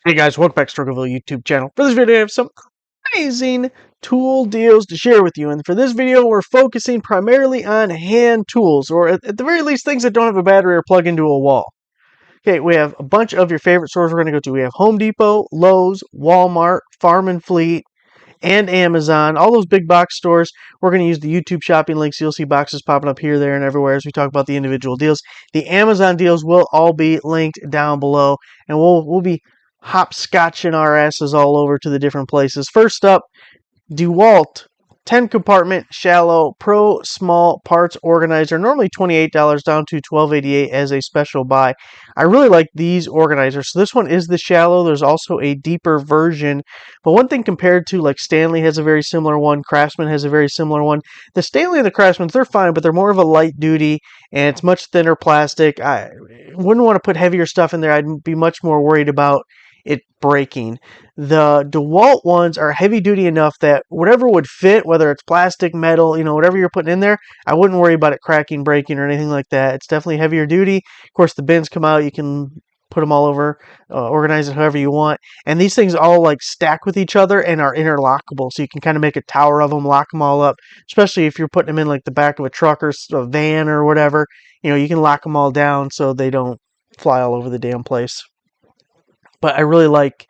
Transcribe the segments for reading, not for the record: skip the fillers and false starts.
Hey guys, welcome back to Struggleville YouTube channel. For this video, I have some amazing tool deals to share with you. And for this video, we're focusing primarily on hand tools, or at the very least, things that don't have a battery or plug into a wall. Okay, we have a bunch of your favorite stores we're going to go to. We have Home Depot, Lowe's, Walmart, Farm and Fleet, and Amazon. All those big box stores. We're going to use the YouTube shopping links. You'll see boxes popping up here, there, and everywhere as we talk about the individual deals. The Amazon deals will all be linked down below, and we'll be hopscotching our asses all over to the different places. First up, DeWalt 10 compartment shallow pro small parts organizer, normally $28 down to $12.88 as a special buy. I really like these organizers. So this one is the shallow. There's also a deeper version, but one thing compared to like Stanley has a very similar one, Craftsman has a very similar one. The Stanley and the Craftsman, they're fine, but they're more of a light duty and it's much thinner plastic. I wouldn't want to put heavier stuff in there. I'd be much more worried about it breaking. The DeWalt ones are heavy duty enough that whatever would fit, whether it's plastic, metal, whatever you're putting in there, I wouldn't worry about it cracking, breaking, or anything like that. It's definitely heavier duty. Of course, the bins come out. You can put them all over, organize it however you want. And these things all like stack with each other and are interlockable. So you can kind of make a tower of them, lock them all up, especially if you're putting them in like the back of a truck or a van or whatever. You can lock them all down so they don't fly all over the damn place. But I really like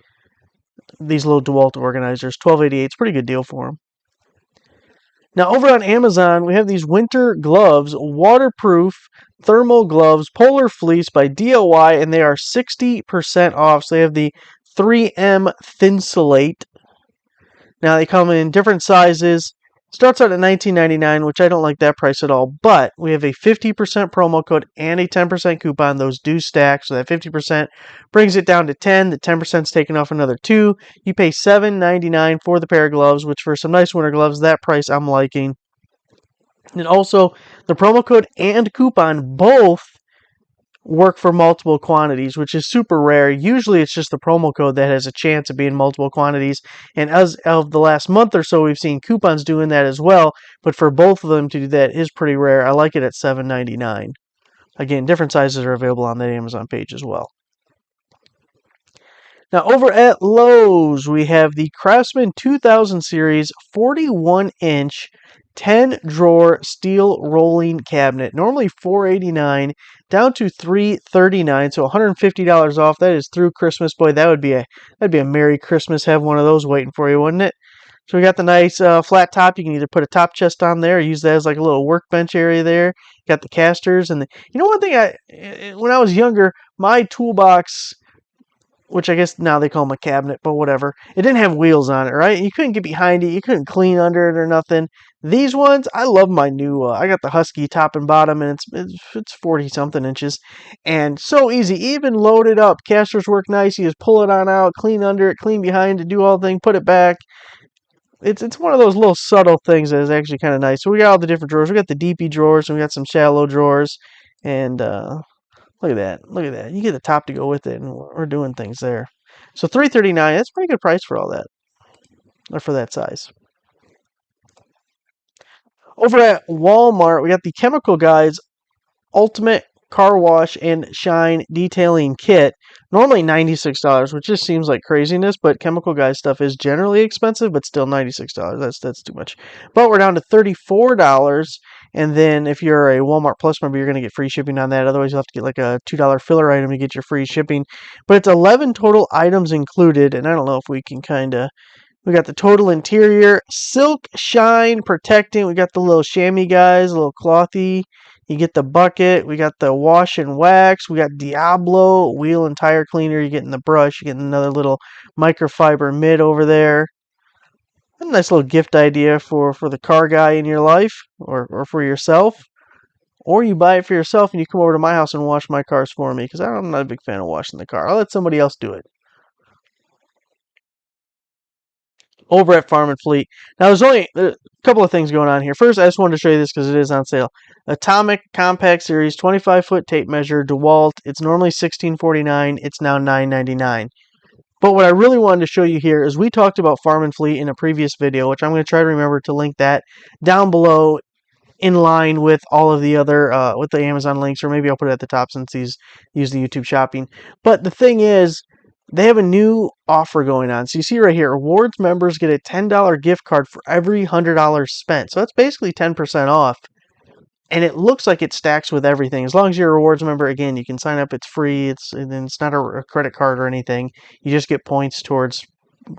these little DeWalt organizers. $12.88 is a pretty good deal for them. Now over on Amazon, we have these winter gloves, waterproof thermal gloves, polar fleece by DIY, and they are 60% off. So they have the 3M Thinsulate. Now they come in different sizes. Starts out at $19.99, which I don't like that price at all, but we have a 50% promo code and a 10% coupon. Those do stack, so that 50% brings it down to 10. The 10% is taken off another 2. You pay $7.99 for the pair of gloves, which for some nice winter gloves, that price I'm liking. And also, the promo code and coupon both work for multiple quantities, which is super rare. Usually it's just the promo code that has a chance of being multiple quantities, and as of the last month or so we've seen coupons doing that as well, but for both of them to do that is pretty rare. I like it at $7.99. Again, different sizes are available on that Amazon page as well. Now over at Lowe's, we have the Craftsman 2000 series 41-inch 10-drawer steel rolling cabinet. Normally $489, down to $339, so $150 off. That is through Christmas. Boy, that'd be a Merry Christmas. Have one of those waiting for you, wouldn't it? So we got the nice flat top. You can either put a top chest on there or use that as like a little workbench area there. Got the casters and one thing when I was younger, my toolbox, which I guess now they call them a cabinet, but whatever. It didn't have wheels on it, right? You couldn't get behind it. You couldn't clean under it or nothing. These ones, I love my new, I got the Husky top and bottom, and it's 40-something inches. And so easy. Even load it up. Casters work nice. You just pull it on out, clean under it, clean behind it, do all the thing, put it back. It's one of those little subtle things that is actually kind of nice. So we got all the different drawers. We got the deepy drawers, and we got some shallow drawers. And, look at that. Look at that. You get the top to go with it, and we're doing things there. So $339, that's a pretty good price for all that. Or for that size. Over at Walmart, we got the Chemical Guys Ultimate Car Wash and Shine Detailing Kit. Normally $96, which just seems like craziness, but Chemical Guys stuff is generally expensive, but still $96. That's too much. But we're down to $34. And then if you're a Walmart Plus member, you're going to get free shipping on that. Otherwise, you'll have to get like a $2 filler item to get your free shipping. But it's 11 total items included. And I don't know if we can we got the total interior, silk shine protecting. We got the little chamois guys, a little clothy. You get the bucket. We got the wash and wax. We got Diablo wheel and tire cleaner. You're getting the brush. You're getting another little microfiber mitt over there. A nice little gift idea for the car guy in your life or for yourself. Or you buy it for yourself and you come over to my house and wash my cars for me, because I'm not a big fan of washing the car. I'll let somebody else do it. Over at Farm and Fleet. Now, there's only a couple of things going on here. First, I just wanted to show you this because it is on sale. Atomic Compact Series 25-foot tape measure, DeWalt. It's normally $16.49. It's now $9.99. But what I really wanted to show you here is we talked about Farm and Fleet in a previous video, which I'm going to try to remember to link that down below in line with all of the other, with the Amazon links, or maybe I'll put it at the top since these use the YouTube shopping. But the thing is, they have a new offer going on. So you see right here, rewards members get a $10 gift card for every $100 spent. So that's basically 10% off. And it looks like it stacks with everything. As long as you're a rewards member, again, you can sign up. It's free. It's not a credit card or anything. You just get points towards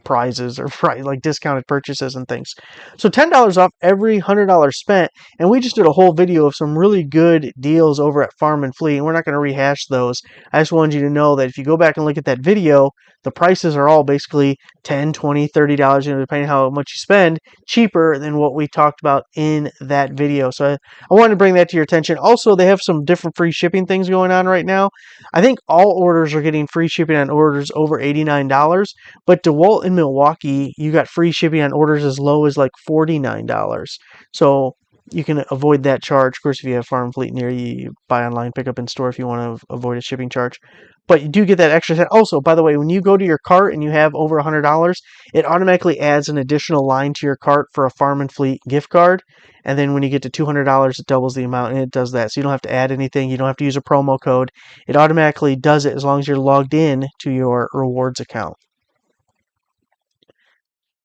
prizes or like discounted purchases and things. So $10 off every $100 spent. And we just did a whole video of some really good deals over at Farm and Fleet. And we're not going to rehash those. I just wanted you to know that if you go back and look at that video, the prices are all basically $10, $20, $30, depending how much you spend, cheaper than what we talked about in that video. So I wanted to bring that to your attention. Also, they have some different free shipping things going on right now. I think all orders are getting free shipping on orders over $89, but DeWalt in Milwaukee, you got free shipping on orders as low as like $49. So you can avoid that charge. Of course, if you have Farm Fleet near you, you buy online, pick up in store if you want to avoid a shipping charge. But you do get that extra set. Also, by the way, when you go to your cart and you have over $100, it automatically adds an additional line to your cart for a Farm and Fleet gift card. And then when you get to $200, it doubles the amount, and it does that. So you don't have to add anything. You don't have to use a promo code. It automatically does it as long as you're logged in to your rewards account.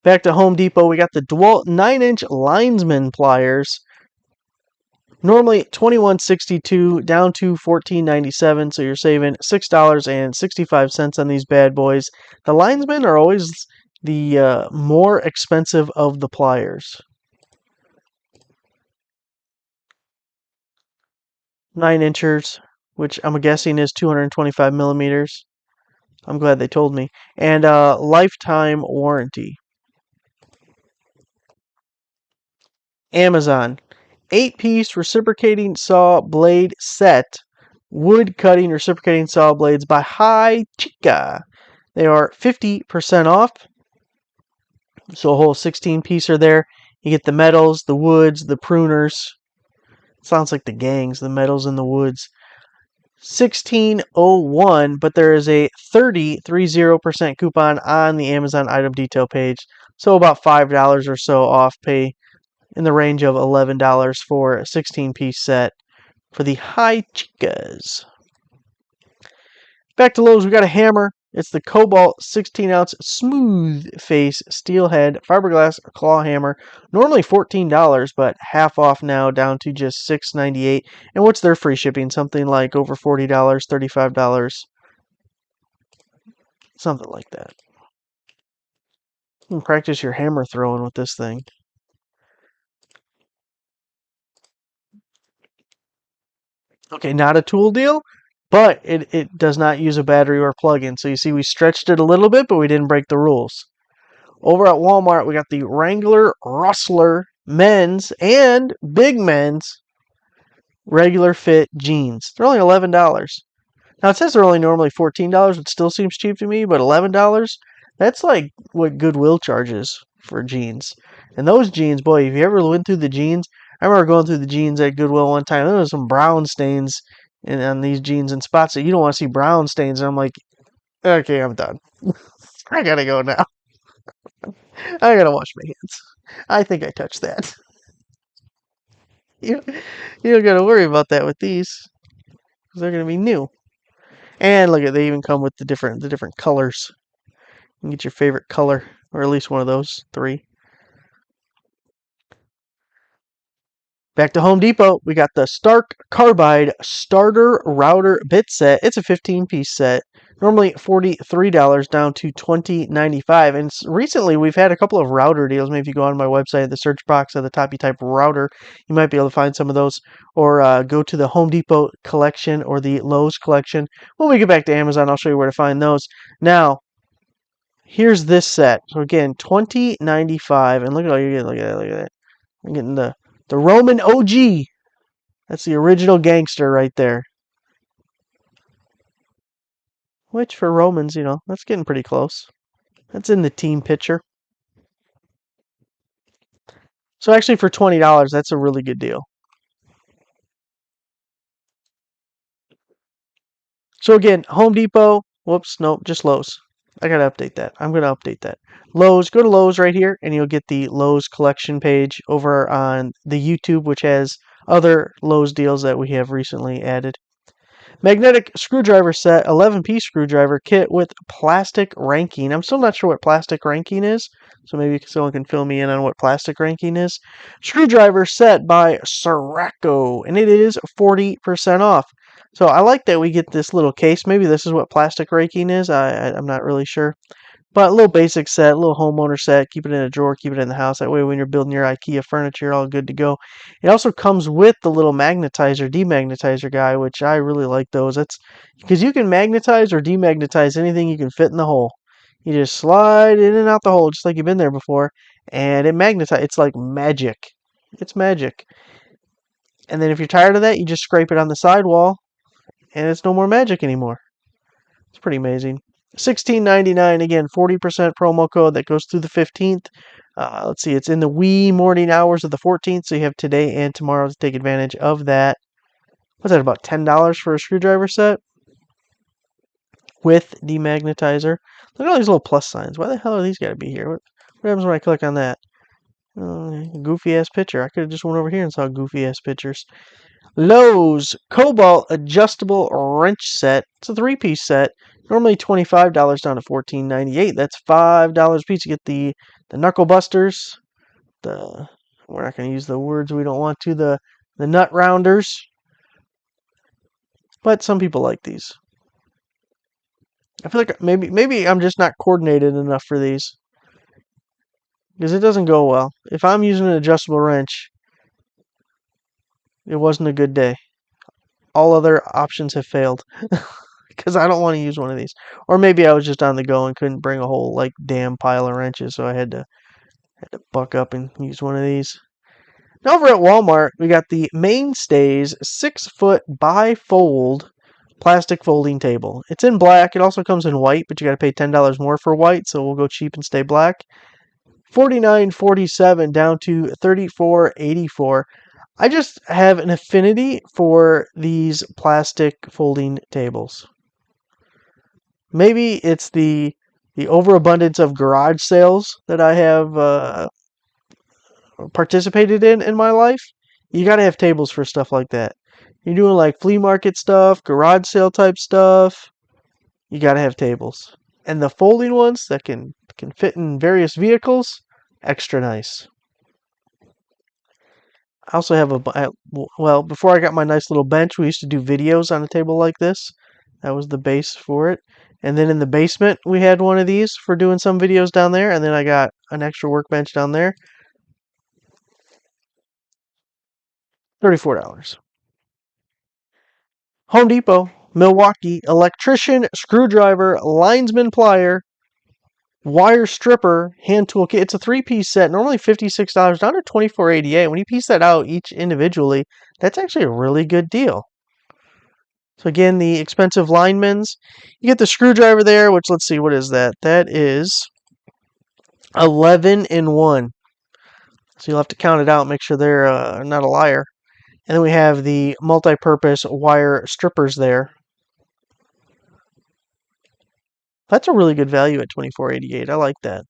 Back to Home Depot, we got the DeWalt 9-inch linesman pliers. Normally $21.62 down to $14.97, so you're saving $6.65 on these bad boys. The linesmen are always the more expensive of the pliers. 9-inchers, which I'm guessing is 225 millimeters. I'm glad they told me. And lifetime warranty. Amazon. 8-piece reciprocating saw blade set. Wood cutting reciprocating saw blades by High Chica. They are 50% off. So a whole 16-piece are there. You get the metals, the woods, the pruners. Sounds like the gangs, the metals and the woods. $16.01, but there is a 30% coupon on the Amazon item detail page. So about $5 or so off. Pay in the range of $11 for a 16-piece set for the High Chicas. Back to Lowe's, we got a hammer. It's the Cobalt 16-ounce smooth face steel head fiberglass claw hammer. Normally $14, but half off now, down to just $6.98. And what's their free shipping? Something like over $40, $35, something like that. You can practice your hammer throwing with this thing. Okay, not a tool deal, but it does not use a battery or plug-in. So you see we stretched it a little bit, but we didn't break the rules. Over at Walmart, we got the Wrangler Rustler men's and big men's regular fit jeans. They're only $11. Now, it says they're only normally $14, which still seems cheap to me, but $11, that's like what Goodwill charges for jeans. And those jeans, boy, if you ever went through the jeans, I remember going through the jeans at Goodwill one time. There was some brown stains on these jeans in spots that you don't want to see brown stains. And I'm like, okay, I'm done. I gotta go now. I gotta wash my hands. I think I touched that. You, you don't gotta worry about that with these, because they're gonna be new. And look at, they even come with the different colors. You can get your favorite color, or at least one of those 3. Back to Home Depot, we got the Stark Carbide Starter Router Bit Set. It's a 15-piece set. Normally $43 down to $20.95. And recently we've had a couple of router deals. Maybe if you go on my website, the search box at the top, you type router, you might be able to find some of those. Or go to the Home Depot collection or the Lowe's collection. When we get back to Amazon, I'll show you where to find those. Now, here's this set. So again, $20.95. And look at all you're getting. Look at that. I'm getting the Roman OG. That's the original gangster right there. Which for Romans, that's getting pretty close. That's in the team picture. So actually for $20, that's a really good deal. So again, Home Depot. Whoops, nope, just Lowe's. I gotta update that. I'm gonna update that. Lowe's, go to Lowe's right here, and you'll get the Lowe's collection page over on the YouTube, which has other Lowe's deals that we have recently added. Magnetic screwdriver set, 11-piece screwdriver kit with plastic ranking. I'm still not sure what plastic ranking is, so maybe someone can fill me in on what plastic ranking is. Screwdriver set by Sirocco, and it is 40% off. So I like that we get this little case. Maybe this is what plastic ranking is. I'm not really sure. But a little basic set, a little homeowner set. Keep it in a drawer, keep it in the house. That way when you're building your IKEA furniture, you're all good to go. It also comes with the little magnetizer, demagnetizer guy, which I really like those. That's because you can magnetize or demagnetize anything you can fit in the hole. You just slide in and out the hole just like you've been there before, and it magnetizes. It's like magic. It's magic. And then if you're tired of that, you just scrape it on the sidewall, and it's no more magic anymore. It's pretty amazing. $16.99, again, 40% promo code that goes through the 15th. Let's see, it's in the wee morning hours of the 14th, so you have today and tomorrow to take advantage of that. What's that, about $10 for a screwdriver set? With demagnetizer. Look at all these little plus signs. Why the hell are these got to be here? What happens when I click on that? Goofy ass picture. I could have just went over here and saw goofy ass pictures. Lowe's Cobalt Adjustable Wrench Set. It's a 3-piece set. Normally $25 down to $14.98. That's $5 a piece. You get the knuckle busters. We're not going to use the words we don't want to. The nut rounders. But some people like these. I feel like maybe I'm just not coordinated enough for these. Because it doesn't go well. If I'm using an adjustable wrench, it wasn't a good day. All other options have failed. Because I don't want to use one of these. Or maybe I was just on the go and couldn't bring a whole like damn pile of wrenches, so I had to buck up and use one of these. Now over at Walmart, we got the Mainstays 6-foot bifold plastic folding table. It's in black. It also comes in white, but you got to pay $10 more for white, so we'll go cheap and stay black. $49.47 down to $34.84. I just have an affinity for these plastic folding tables. Maybe it's the overabundance of garage sales that I have participated in my life. You got to have tables for stuff like that. You're doing like flea market stuff, garage sale type stuff. You got to have tables. And the folding ones that can fit in various vehicles, extra nice. I also have well, before I got my nice little bench, we used to do videos on a table like this. That was the base for it. And then in the basement, we had one of these for doing some videos down there. And then I got an extra workbench down there. $34. Home Depot, Milwaukee, electrician, screwdriver, linesman plier, wire stripper, hand tool kit. It's a 3-piece set, normally $56, down to $24.88. When you piece that out each individually, that's actually a really good deal. So again, the expensive linemen's. You get the screwdriver there, which, let's see, what is that? That is 11 in 1. So you'll have to count it out, make sure they're not a liar. And then we have the multi-purpose wire strippers there. That's a really good value at $24.88. I like that.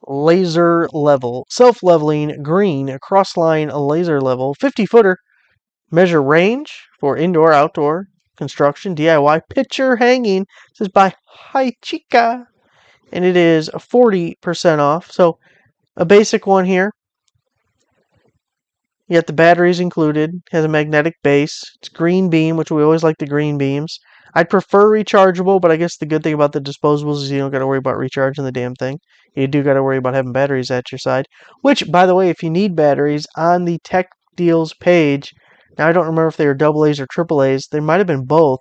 Laser level, self-leveling, green, cross-line laser level, 50-footer. Measure range for indoor, outdoor, construction, DIY, picture hanging. This is by Hi Chica. And it is 40% off. So a basic one here. You got the batteries included. Has a magnetic base. It's green beam, which we always like the green beams. I'd prefer rechargeable, but I guess the good thing about the disposables is you don't got to worry about recharging the damn thing. You do got to worry about having batteries at your side. Which, by the way, if you need batteries, on the Tech Deals page, now I don't remember if they were AA's or AAA's. They might have been both.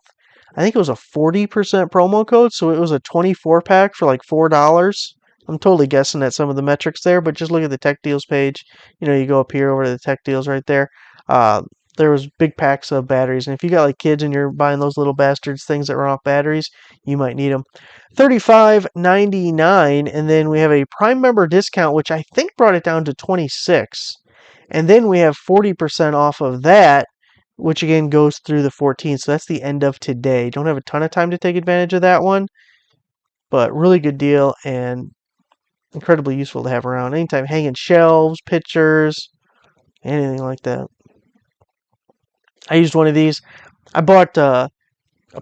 I think it was a 40% promo code, so it was a 24-pack for like $4. I'm totally guessing at some of the metrics there, but just look at the Tech Deals page. You know, you go up here over to the Tech Deals right there. There was big packs of batteries, and if you got like kids and you're buying those little bastards, things that run off batteries, you might need them. $35.99, and then we have a Prime member discount, which I think brought it down to $26. And then we have 40% off of that, which again goes through the 14th. So that's the end of today. Don't have a ton of time to take advantage of that one, but really good deal and incredibly useful to have around. Anytime hanging shelves, pictures, anything like that. I used one of these. I bought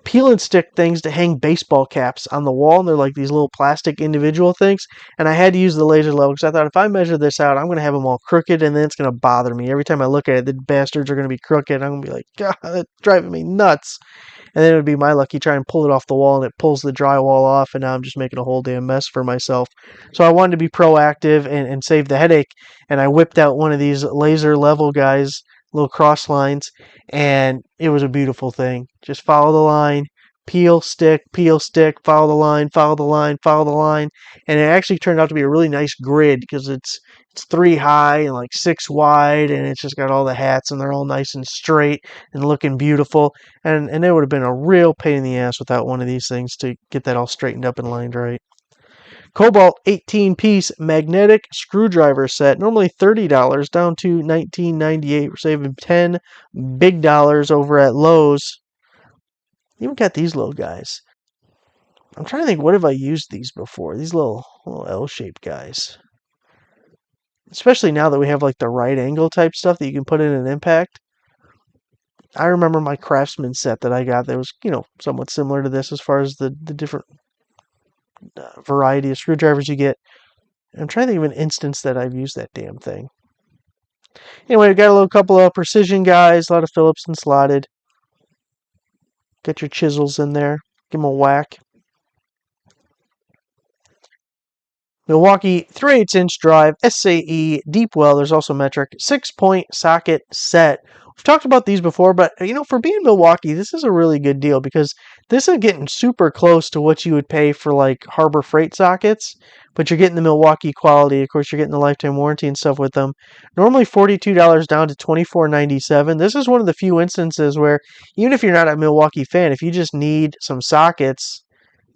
peel and stick things to hang baseball caps on the wall, and they're like these little plastic individual things. And I had to use the laser level because I thought if I measure this out, I'm going to have them all crooked, and then it's going to bother me every time I look at it. The bastards are going to be crooked. I'm going to be like, God, that's driving me nuts. And then it would be my luck. You try and pull it off the wall, and it pulls the drywall off, and now I'm just making a whole damn mess for myself. So I wanted to be proactive and save the headache, and I whipped out one of these laser level guys, little cross lines, and it was a beautiful thing. Just follow the line, peel, stick, follow the line, follow the line, follow the line, and it actually turned out to be a really nice grid because it's 3 high and like 6 wide, and it's just got all the hats, and they're all nice and straight and looking beautiful. And it would have been a real pain in the ass without one of these things to get that all straightened up and lined right. Cobalt 18-piece magnetic screwdriver set, normally $30, down to $19.98. We're saving 10 big dollars over at Lowe's. Even got these little guys. I'm trying to think, what have I used these before? These little L-shaped guys. Especially now that we have like the right angle type stuff that you can put in an impact. I remember my Craftsman set that I got that was, somewhat similar to this as far as the different variety of screwdrivers you get. I'm trying to think of an instance that I've used that damn thing. Anyway, we got a little couple of precision guys, a lot of Phillips and slotted. Got your chisels in there. Give them a whack. Milwaukee 3/8-inch drive, SAE, deep well. There's also metric 6-point socket set. We've talked about these before, but for being Milwaukee, this is a really good deal because this is getting super close to what you would pay for like Harbor Freight sockets, but you're getting the Milwaukee quality. Of course, you're getting the lifetime warranty and stuff with them. Normally $42 down to $24.97. This is one of the few instances where even if you're not a Milwaukee fan, if you just need some sockets,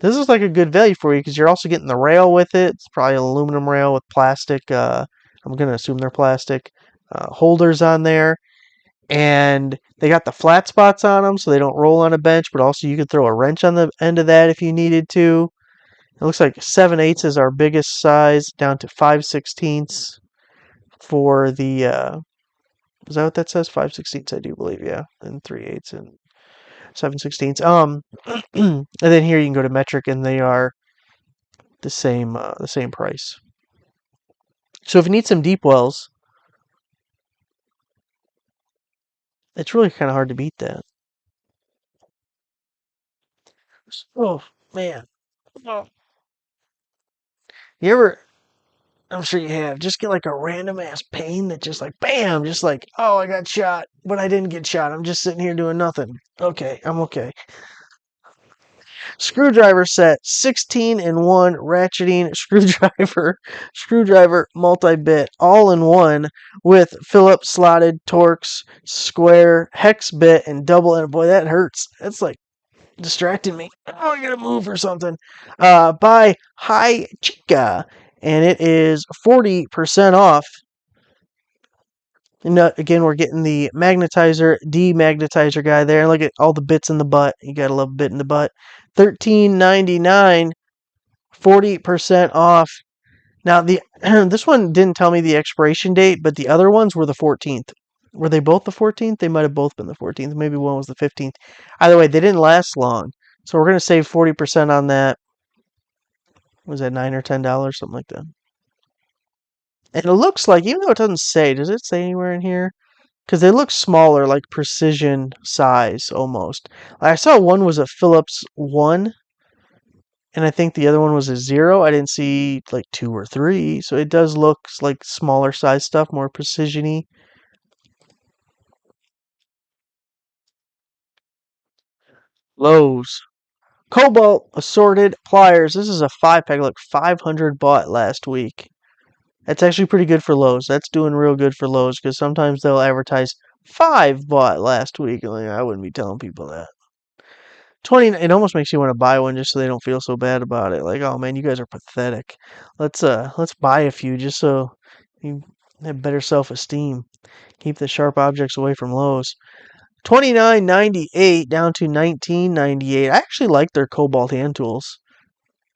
this is like a good value for you because you're also getting the rail with it. It's probably an aluminum rail with plastic. I'm going to assume they're plastic holders on there. And they got the flat spots on them so they don't roll on a bench, but also you could throw a wrench on the end of that if you needed to. It looks like 7/8 is our biggest size, down to 5/16 for the, is that what that says? 5/16, I do believe, yeah. And 3/8 and 7/16. And then here you can go to metric, and they are the same price. So if you need some deep wells, it's really kind of hard to beat that. Oh man, oh. You ever? I'm sure you have. Just get like a random ass pain that just like bam, just like, oh, I got shot, but I didn't get shot. I'm just sitting here doing nothing. Okay, I'm okay. Screwdriver set, 16-in-1 ratcheting screwdriver multi-bit, all in one with Phillips slotted Torx, square, hex bit, and double. And boy, that hurts. That's like distracting me. Oh, I gotta move or something. By Hi Chica, and it is 40% off. And again, we're getting the magnetizer, demagnetizer guy there. Look at all the bits in the butt. You gotta love a bit in the butt. $13.99, 40% off. Now the this one didn't tell me the expiration date, but the other ones were the 14th. Were they both the 14th? They might have both been the 14th. Maybe one was the 15th. Either way, they didn't last long. So we're gonna save 40% on that. Was that $9 or $10, something like that? And it looks like, even though it doesn't say, does it say anywhere in here? Because they look smaller, like precision size almost. I saw one was a Phillips 1, and I think the other one was a 0. I didn't see like 2 or 3, so it does look like smaller size stuff, more precision-y. Lowe's. Cobalt assorted pliers. This is a 5-pack. Look, 500 bought last week. That's actually pretty good for Lowe's. That's doing real good for Lowe's because sometimes they'll advertise 5 bought last week. Like, I wouldn't be telling people that. 20. It almost makes you want to buy one just so they don't feel so bad about it. Like, oh man, you guys are pathetic. Let's buy a few just so you have better self-esteem. Keep the sharp objects away from Lowe's. $29.98 down to $19.98. I actually like their Cobalt hand tools.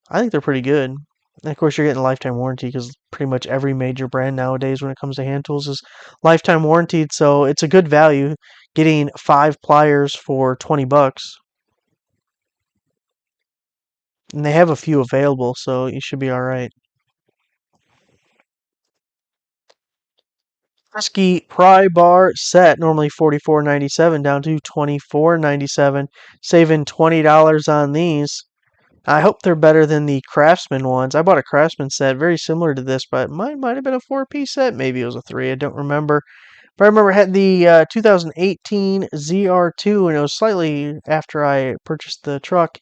I think they're pretty good. And of course, you're getting a lifetime warranty because pretty much every major brand nowadays, when it comes to hand tools, is lifetime warranted. So it's a good value. getting 5 pliers for $20. And they have a few available, so you should be alright. Husky pry bar set, normally $44.97 down to $24.97, saving $20 on these. I hope they're better than the Craftsman ones. I bought a Craftsman set very similar to this, but mine might have been a 4-piece set. Maybe it was a 3. I don't remember. But I remember I had the 2018 ZR2, and it was slightly after I purchased the truck.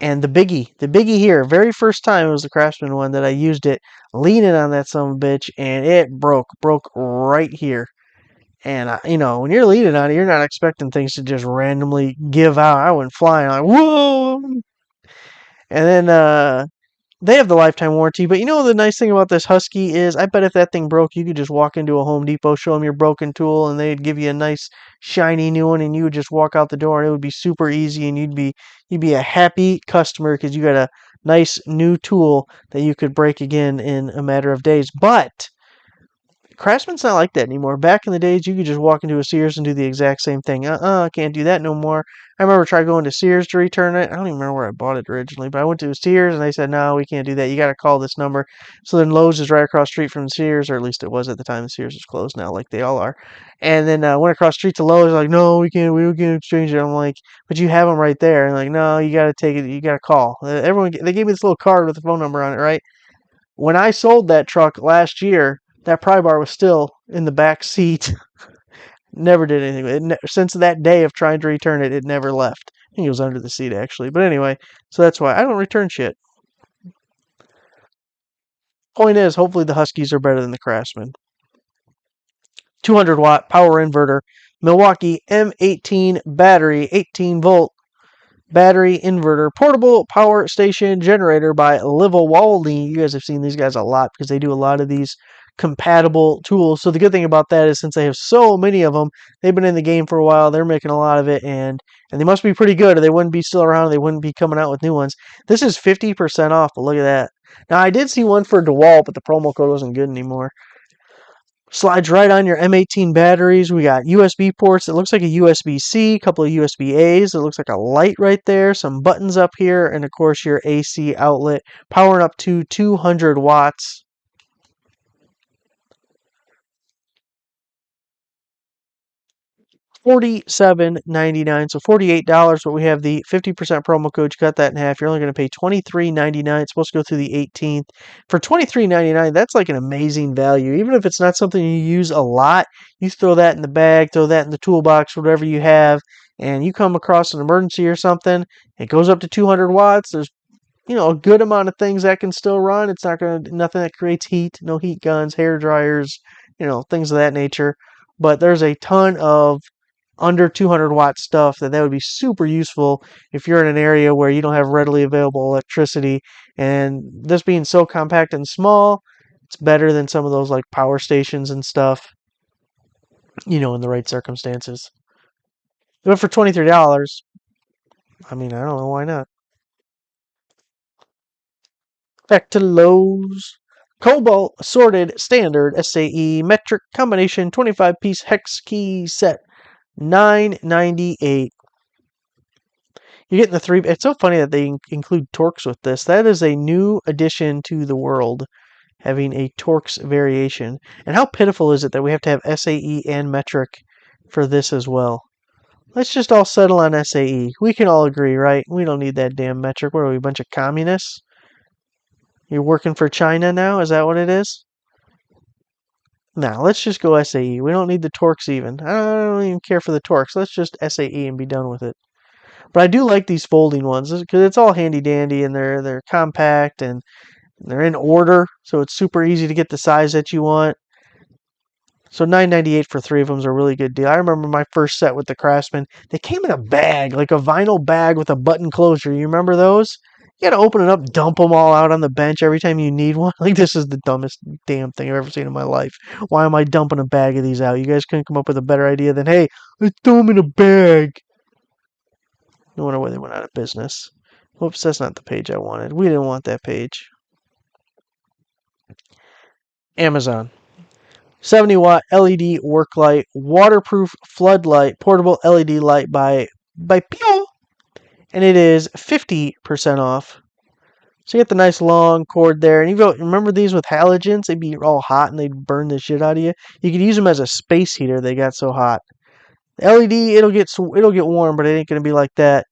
And the biggie here, very first time it was the Craftsman one that I used it, leaning on that son of a bitch, and it broke right here. And when you're leaning on it, you're not expecting things to just randomly give out. I went flying, like whoa, and then they have the lifetime warranty. But the nice thing about this Husky is, I bet if that thing broke, you could just walk into a Home Depot, show them your broken tool, and they'd give you a nice shiny new one, and you would just walk out the door, and it would be super easy, and you'd be a happy customer because you got a nice new tool that you could break again in a matter of days. But Craftsman's not like that anymore. Back in the days, you could just walk into a Sears and do the exact same thing. Can't do that no more. I remember trying going to Sears to return it. I don't even remember where I bought it originally, but I went to Sears and they said, no, we can't do that. You got to call this number. So then Lowe's is right across the street from Sears, or at least it was at the time. The Sears is closed now, like they all are. And then went across the street to Lowe's, like, no, we can't exchange it. I'm like, but you have them right there. And like, no, you got to take it. You got to call. They gave me this little card with a phone number on it, right? When I sold that truck last year, that pry bar was still in the back seat. Never did anything. Since that day of trying to return it, it never left. I think it was under the seat, actually. But anyway, so that's why I don't return shit. Point is, hopefully the Huskies are better than the Craftsman. 200-watt power inverter. Milwaukee M18 battery, 18-volt battery inverter, portable power station generator by Livawalny. You guys have seen these guys a lot because they do a lot of these compatible tools. So the good thing about that is, since they have so many of them, they've been in the game for a while. They're making a lot of it, and they must be pretty good, or they wouldn't be still around. They wouldn't be coming out with new ones. This is 50% off, but look at that. Now, I did see one for DeWalt, but the promo code wasn't good anymore. Slides right on your M18 batteries. We got USB ports. It looks like a USB-C, a couple of USB-As. It looks like a light right there, some buttons up here, and of course your AC outlet, powering up to 200 watts. $47.99, so $48, but we have the 50% promo code. You cut that in half. You're only going to pay $23.99. It's supposed to go through the 18th. For $23.99, that's like an amazing value. Even if it's not something you use a lot, you throw that in the bag, throw that in the toolbox, whatever you have, and you come across an emergency or something, it goes up to 200 watts. There's a good amount of things that can still run. It's not nothing that creates heat, no heat guns, hair dryers, things of that nature. But there's a ton of under 200 watt stuff that would be super useful if you're in an area where you don't have readily available electricity. And this being so compact and small, it's better than some of those like power stations and stuff, in the right circumstances. But for $23, I don't know, why not? Back to Lowe's. Cobalt Assorted Standard SAE Metric Combination 25-piece hex key set, $9.98. You're getting the 3. It's so funny that they include Torx with this. That is a new addition to the world, having a Torx variation. And how pitiful is it that we have to have SAE and metric for this as well? Let's just all settle on SAE. We can all agree, right? We don't need that damn metric. What are we, a bunch of communists? You're working for China now? Is that what it is? Now, let's just go SAE. We don't need the Torx even. I don't even care for the Torx. Let's just SAE and be done with it. But I do like these folding ones because it's all handy dandy, and they're compact and they're in order, so it's super easy to get the size that you want. So $9.98 for 3 of them is a really good deal. I remember my first set with the Craftsman. They came in a bag, like a vinyl bag with a button closure. You remember those? You gotta open it up, dump them all out on the bench every time you need one. Like, this is the dumbest damn thing I've ever seen in my life. Why am I dumping a bag of these out? You guys couldn't come up with a better idea than, hey, let's throw them in a bag. No wonder why they went out of business. Whoops, that's not the page I wanted. We didn't want that page. Amazon. 70-watt LED work light, waterproof floodlight, portable LED light by Pio, and it is 50% off. So you get the nice long cord there, and you remember these with halogens? They'd be all hot and they'd burn the shit out of you. You could use them as a space heater. They got so hot. LED, it'll get warm, but it ain't gonna be like that.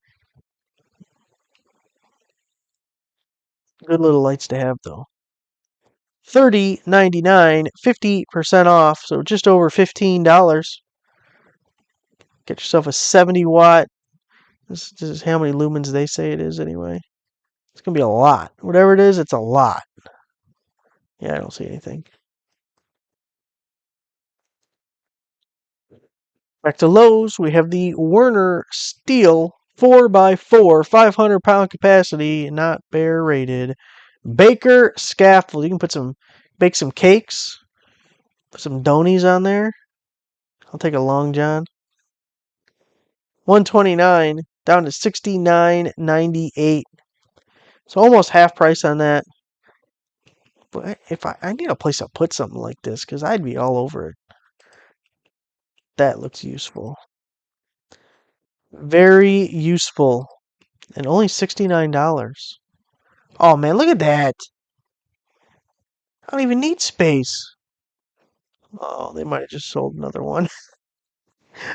Good little lights to have though. $30.99, 50% off, so just over $15. Get yourself a 70-watt. This is how many lumens they say it is anyway. It's gonna be a lot. Whatever it is, it's a lot. Yeah, I don't see anything. Back to Lowe's, we have the Werner Steel 4x4, 500-pound capacity, not bear rated. Baker scaffold. You can bake some cakes, put some donies on there. I'll take a Long John. $129 down to $69.98. So almost half price on that. But if I need a place to put something like this, because I'd be all over it. That looks useful. Very useful. And only $69. Oh man, look at that. I don't even need space. Oh, they might have just sold another one.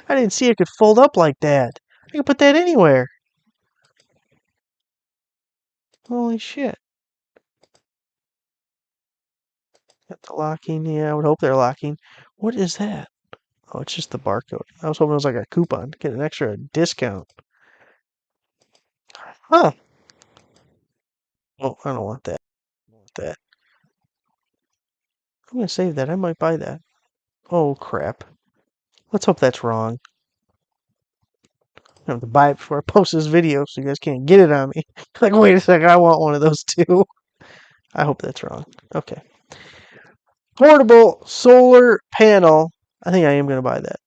I didn't see it could fold up like that. I could put that anywhere. Holy shit. Got the locking. Yeah, I would hope they're locking. What is that? Oh, it's just the barcode. I was hoping it was like a coupon. Get an extra discount. Huh. Oh, I don't want that. I don't want that. I'm going to save that. I might buy that. Oh, crap. Let's hope that's wrong. I have to buy it before I post this video so you guys can't get it on me. Like, wait a second, I want one of those too. I hope that's wrong. Okay. Portable solar panel. I think I am going to buy that.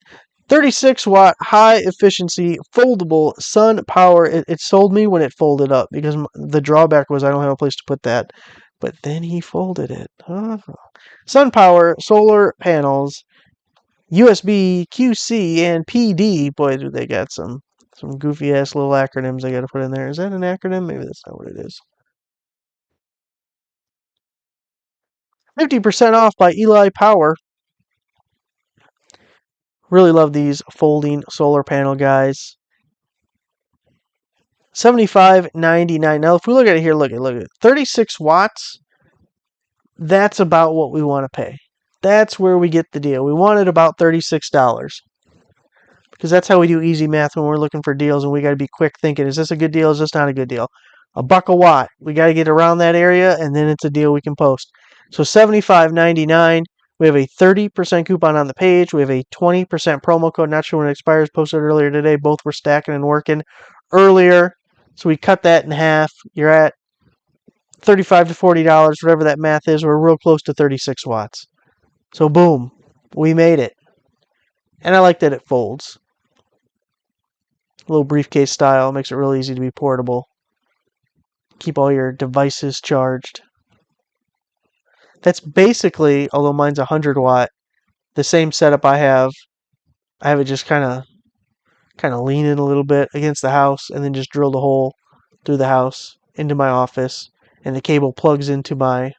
36-watt, high efficiency, foldable sun power. It sold me when it folded up because the drawback was I don't have a place to put that. But then he folded it. Sun power, solar panels, USB, QC, and PD. Boy, do they got some goofy ass little acronyms I got to put in there. Is that an acronym? Maybe that's not what it is. 50% off by Eli Power. Really love these folding solar panel guys. $75.99. Now, if we look at it here, look at it. 36 watts. That's about what we want to pay. That's where we get the deal. We wanted about $36. Because that's how we do easy math when we're looking for deals, and we got to be quick thinking, is this a good deal? Is this not a good deal? $1 a watt. We got to get around that area, and then it's a deal we can post. So $75.99. We have a 30% coupon on the page. We have a 20% promo code. Not sure when it expires. Posted earlier today. Both were stacking and working earlier. So we cut that in half. You're at $35 to $40, whatever that math is. We're real close to 36 watts. So boom, we made it. And I like that it folds. A little briefcase style. Makes it real easy to be portable. Keep all your devices charged. That's basically, although mine's 100 watt, the same setup I have. I have it just kind of leaning a little bit against the house, and then just drilled a hole through the house into my office, and the cable plugs into my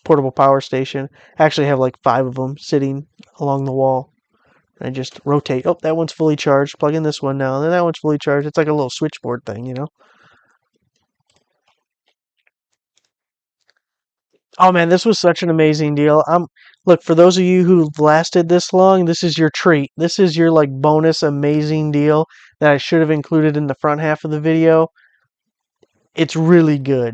portable power station. I actually have like 5 of them sitting along the wall. And I just rotate. Oh, that one's fully charged. Plug in this one now. And then that one's fully charged. It's like a little switchboard thing, you know? Oh man, this was such an amazing deal. Look, for those of you who lasted this long, this is your treat. This is your like bonus amazing deal that I should have included in the front half of the video. It's really good.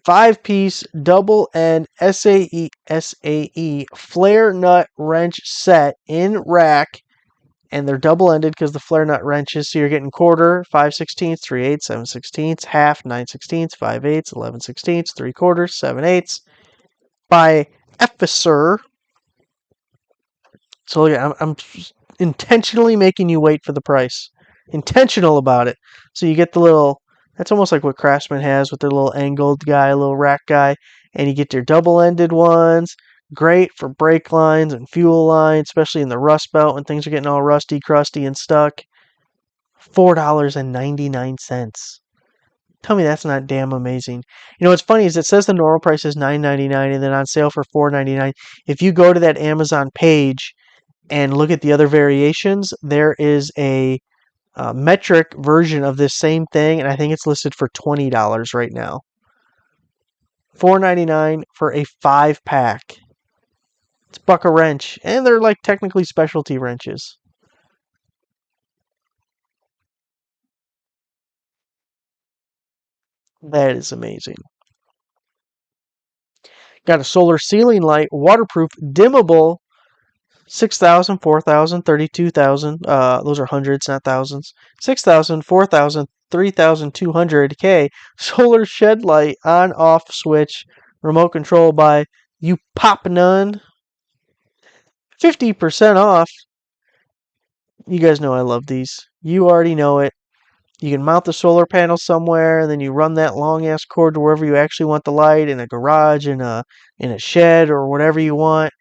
5-piece double end SAE flare nut wrench set in rack, and they're double ended because the flare nut wrenches. So you're getting quarter, 5/16, 3/8, 7/16, half, 9/16, 5/8, 11/16, 3/4, 7/8 by Epheser. So yeah, I'm intentionally making you wait for the price. Intentional about it. So you get the little, that's almost like what Craftsman has with their little angled guy, little rack guy. And you get your double-ended ones. Great for brake lines and fuel lines, especially in the Rust Belt when things are getting all rusty, crusty, and stuck. $4.99. Tell me that's not damn amazing. You know what's funny is it says the normal price is $9.99 and then on sale for $4.99. If you go to that Amazon page and look at the other variations, there is a metric version of this same thing, and I think it's listed for $20 right now. $4.99 for a 5-pack. It's buck a wrench, and they're like technically specialty wrenches. That is amazing. Got a solar ceiling light, waterproof, dimmable, 6,000, 4,000, 32,000. Those are hundreds, not thousands. 6,000, 4,000, 3,200K. Solar shed light, on off switch, remote control by you pop none. 50% off. You guys know I love these. You already know it. You can mount the solar panel somewhere, and then you run that long ass cord to wherever you actually want the light, in a garage, in a shed, or whatever you want.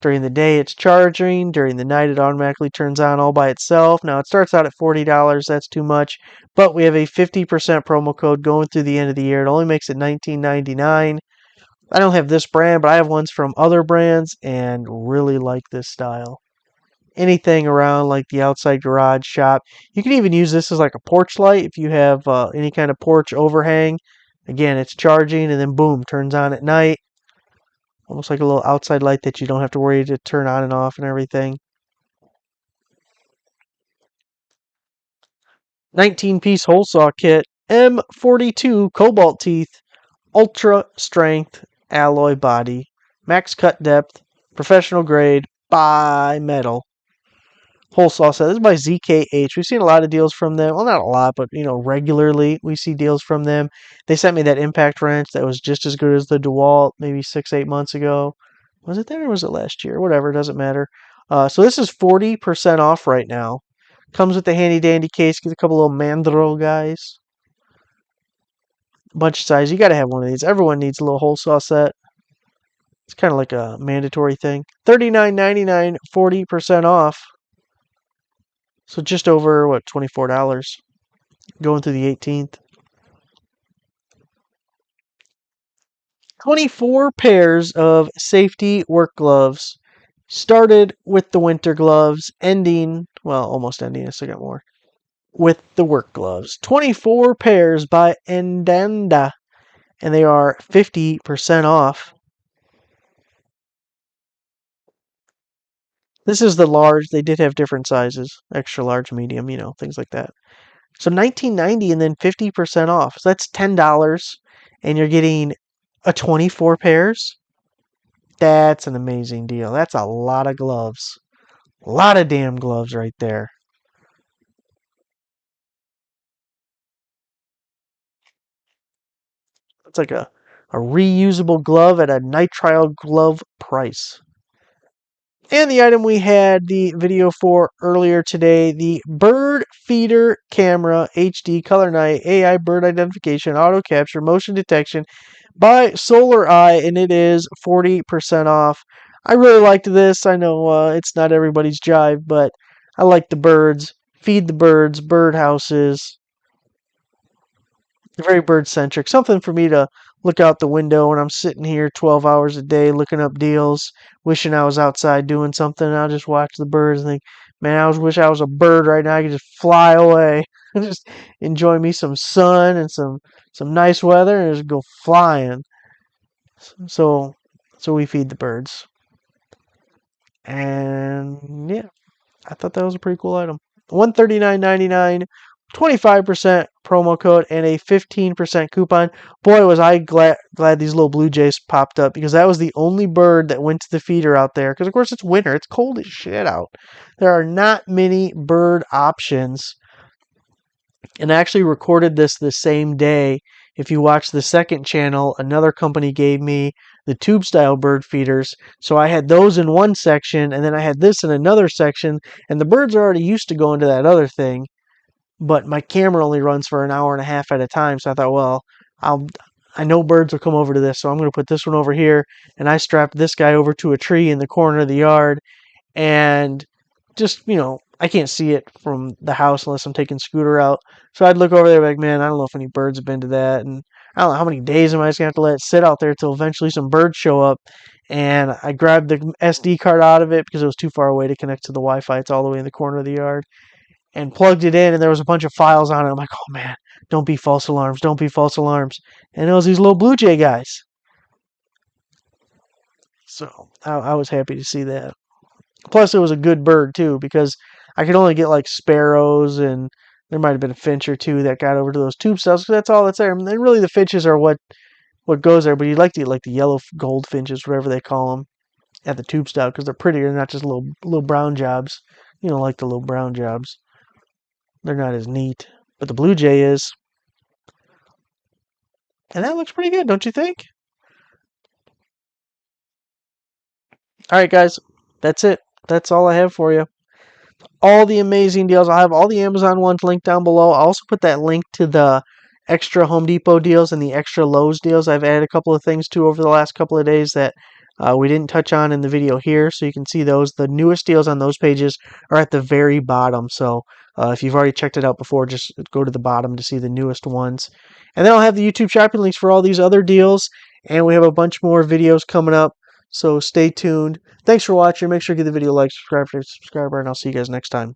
During the day, it's charging. During the night, it automatically turns on all by itself. Now, it starts out at $40. That's too much. But we have a 50% promo code going through the end of the year. It only makes it $19.99. I don't have this brand, but I have ones from other brands and really like this style. Anything around like the outside garage shop. You can even use this as like a porch light if you have any kind of porch overhang. Again, it's charging and then boom, turns on at night. Almost like a little outside light that you don't have to worry to turn on and off and everything. 19-piece hole saw kit, M42 cobalt teeth, ultra strength alloy body, max cut depth, professional grade, bi-metal. Hole saw set. This is by ZKH. We've seen a lot of deals from them. Well, not a lot, but regularly we see deals from them. They sent me that impact wrench that was just as good as the DeWalt maybe 6-8 months ago. Was it then or was it last year? Whatever, it doesn't matter. So this is 40% off right now. Comes with the handy dandy case. Get a couple little mandrel guys. Bunch of size. You got to have one of these. Everyone needs a little hole saw set. It's kind of like a mandatory thing. $39.99, 40% off. So just over, what, $24 going through the 18th. 24 pairs of safety work gloves. Started with the winter gloves, ending, well, almost ending, I still got more, with the work gloves. 24 pairs by Endanda, and they are 50% off. This is the large. They did have different sizes, extra large, medium, things like that. So $19.90 and then 50% off. So that's $10, and you're getting a 24 pairs. That's an amazing deal. That's a lot of gloves. A lot of damn gloves right there. It's like a reusable glove at a nitrile glove price. And the item we had the video for earlier today, the Bird Feeder Camera HD Color Night AI Bird Identification Auto Capture Motion Detection by Solar Eye, and it is 40% off. I really liked this. I know it's not everybody's jive, but I like the birds. Feed the birds, bird houses. Very bird centric. Something for me to look out the window when I'm sitting here 12 hours a day looking up deals, wishing I was outside doing something. I'll just watch the birds and think, man, I wish I was a bird right now. I could just fly away and just enjoy me some sun and some nice weather and just go flying. So we feed the birds. And yeah, I thought that was a pretty cool item. $139.99, 25% promo code, and a 15% coupon. Boy, was I glad these little blue jays popped up, because that was the only bird that went to the feeder out there. Because, of course, it's winter. It's cold as shit out. There are not many bird options. And I actually recorded this the same day. If you watch the second channel, another company gave me the tube style bird feeders. So I had those in one section, and then I had this in another section, and the birds are already used to going to that other thing. But my camera only runs for an hour and a half at a time, so I thought, well, I know birds will come over to this, so I'm going to put this one over here. And I strapped this guy over to a tree in the corner of the yard. And just, I can't see it from the house unless I'm taking Scooter out. So I'd look over there like, man, I don't know if any birds have been to that. And I don't know how many days am I just going to have to let it sit out there until eventually some birds show up. And I grabbed the SD card out of it because it was too far away to connect to the Wi-Fi. It's all the way in the corner of the yard. And plugged it in, and there was a bunch of files on it. I'm like, oh man, don't be false alarms. Don't be false alarms. And it was these little blue jay guys. So I was happy to see that. Plus, it was a good bird, too, because I could only get like sparrows, and there might have been a finch or two that got over to those tube stubs, because that's all that's there. And then really the finches are what goes there, but you'd like to get like the yellow goldfinches, whatever they call them, at the tube stub, because they're prettier, not just little brown jobs. Like the little brown jobs. They're not as neat. But the blue jay is. And that looks pretty good, don't you think? All right, guys. That's it. That's all I have for you. All the amazing deals. I'll have all the Amazon ones linked down below. I'll also put that link to the extra Home Depot deals and the extra Lowe's deals. I've added a couple of things too over the last couple of days that we didn't touch on in the video here, so you can see those. The newest deals on those pages are at the very bottom, so if you've already checked it out before, just go to the bottom to see the newest ones. And then I'll have the YouTube shopping links for all these other deals, and we have a bunch more videos coming up, so stay tuned. Thanks for watching. Make sure to give the video a like, subscribe for subscriber, and I'll see you guys next time.